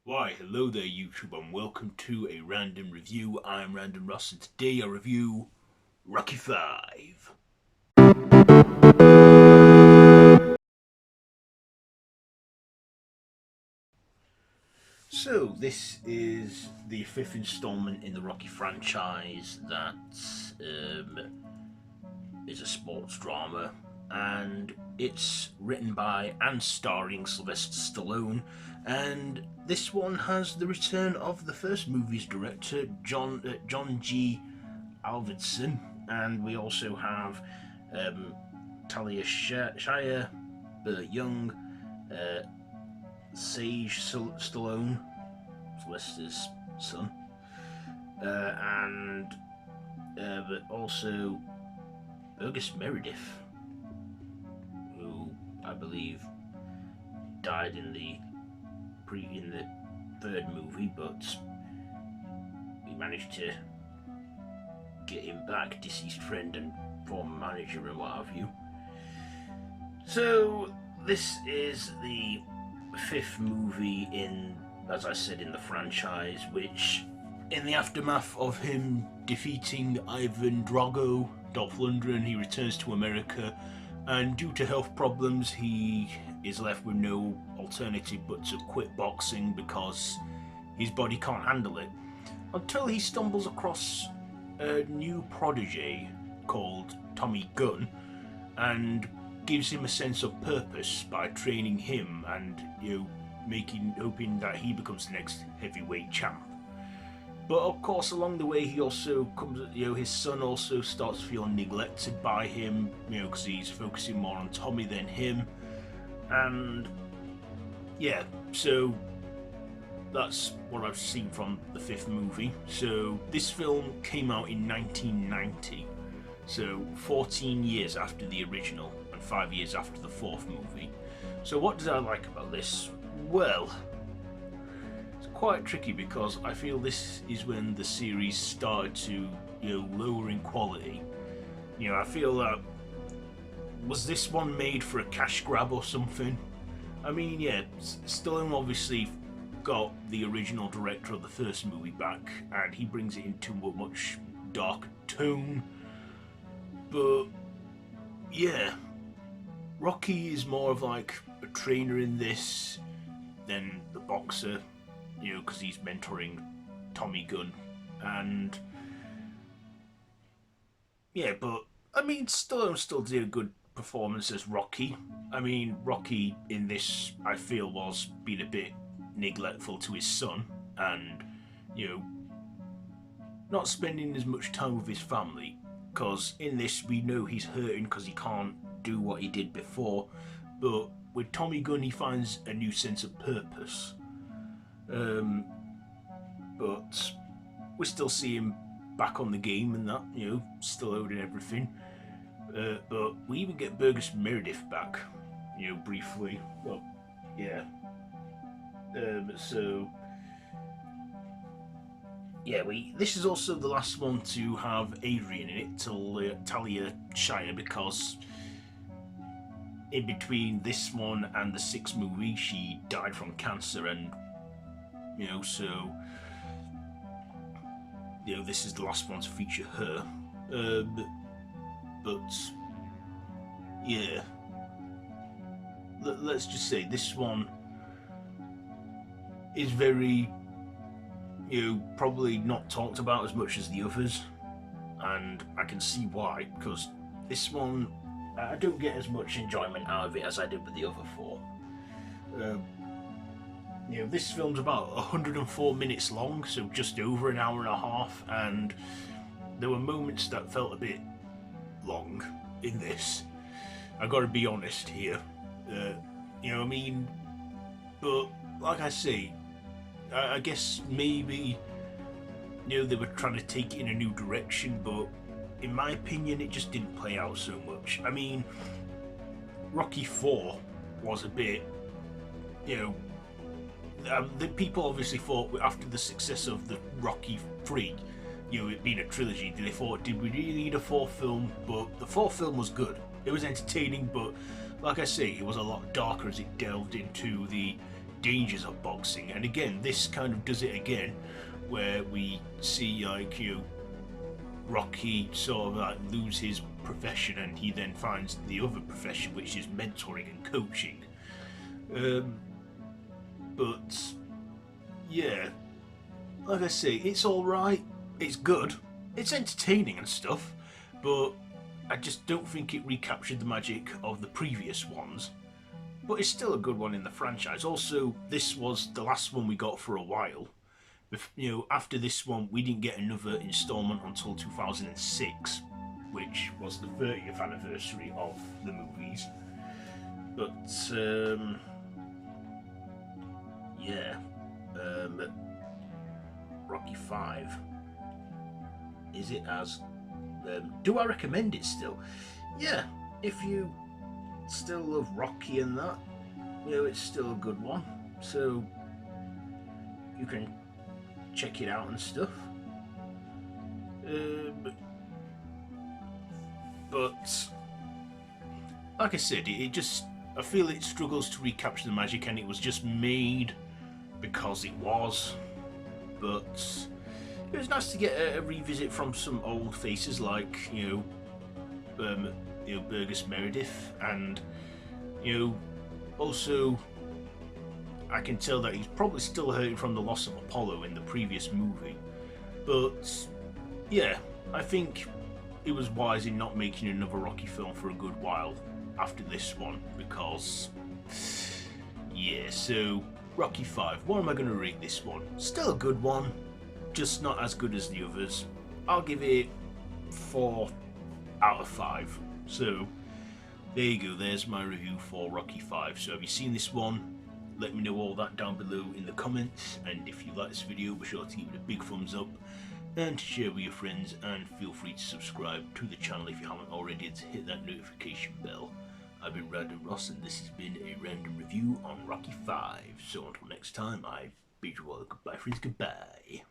Why, hello there, YouTube, and welcome to a random review. I'm Random Ross, and today I review Rocky 5. So, this is the fifth installment in the Rocky franchise that is a sports drama, and it's written by and starring Sylvester Stallone. And this one has the return of the first movie's director, John G. Alvidson, and we also have Talia Shire, Burt Young, uh, Sage Stallone, Sylvester's son, and but also Burgess Meredith, who I believe died in the third movie, but we managed to get him back, deceased friend and former manager and what have you. So this is the fifth movie in, as I said, in the franchise, which in the aftermath of him defeating Ivan Drago, Dolph Lundgren, he returns to America, and due to health problems he is left with no alternative but to quit boxing because his body can't handle it, until he stumbles across a new protege called Tommy Gunn and gives him a sense of purpose by training him and hoping that he becomes the next heavyweight champ. But of course, along the way, he also comes, his son also starts feeling neglected by him, because he's focusing more on Tommy than him. And yeah, so that's what I've seen from the fifth movie. So this film came out in 1990, so 14 years after the original and 5 years after the fourth movie. So what did I like about this? Well, it's quite tricky because I feel this is when the series started to, lower in quality. I feel that, was this one made for a cash grab or something? I mean, yeah, Stallone obviously got the original director of the first movie back, and he brings it into a much darker tone. But yeah, Rocky is more of like a trainer in this than the boxer, because he's mentoring Tommy Gunn, and yeah, but I mean, Stallone still did a good performance as Rocky. I mean, Rocky in this, I feel, was being a bit neglectful to his son, and you know, not spending as much time with his family. Because in this, we know he's hurting because he can't do what he did before. But with Tommy Gunn, he finds a new sense of purpose. Um, but we still see him back on the game and that, still owning everything. But we even get Burgess Meredith back, briefly. Well, yeah. So yeah, this is also the last one to have Adrian in it, Talia Shire, because in between this one and the sixth movie, she died from cancer, and so this is the last one to feature her. But yeah, let's just say this one is very, probably not talked about as much as the others, and I can see why, because this one, I don't get as much enjoyment out of it as I did with the other four. This film's about 104 minutes long, so just over an hour and a half, and there were moments that felt a bit long in this. I gotta be honest here. I mean, but like I say, I guess maybe they were trying to take it in a new direction, but in my opinion, it just didn't play out so much. I mean, Rocky 4 was a bit, the people obviously thought after the success of the Rocky 3, it being a trilogy, they thought, did we really need a fourth film? But the fourth film was good. It was entertaining, but like I say, it was a lot darker as it delved into the dangers of boxing, and again, this kind of does it again, where we see like Rocky sort of like lose his profession, and he then finds the other profession, which is mentoring and coaching. But yeah, like I say, it's all right. It's good. It's entertaining and stuff, but I just don't think it recaptured the magic of the previous ones. But it's still a good one in the franchise. Also, this was the last one we got for a while. After this one, we didn't get another installment until 2006, which was the 30th anniversary of the movies. But yeah, Rocky 5. Is it as? Do I recommend it still? Yeah, if you still love Rocky and that, it's still a good one. So you can check it out and stuff. But like I said, I feel it struggles to recapture the magic, and it was just made because it was. But it was nice to get a revisit from some old faces like Burgess Meredith, and also I can tell that he's probably still hurting from the loss of Apollo in the previous movie. But yeah, I think it was wise in not making another Rocky film for a good while after this one, because yeah. So Rocky 5, what am I going to rate this one? Still a good one, just not as good as the others. I'll give it 4 out of 5. So there you go, there's my review for Rocky 5. So have you seen this one? Let me know all that down below in the comments, and if you like this video, be sure to give it a big thumbs up and to share with your friends, and feel free to subscribe to the channel if you haven't already, to hit that notification bell. I've been Random Ross, and this has been a random review on Rocky 5. So until next time, I bid you all a goodbye, friends, goodbye.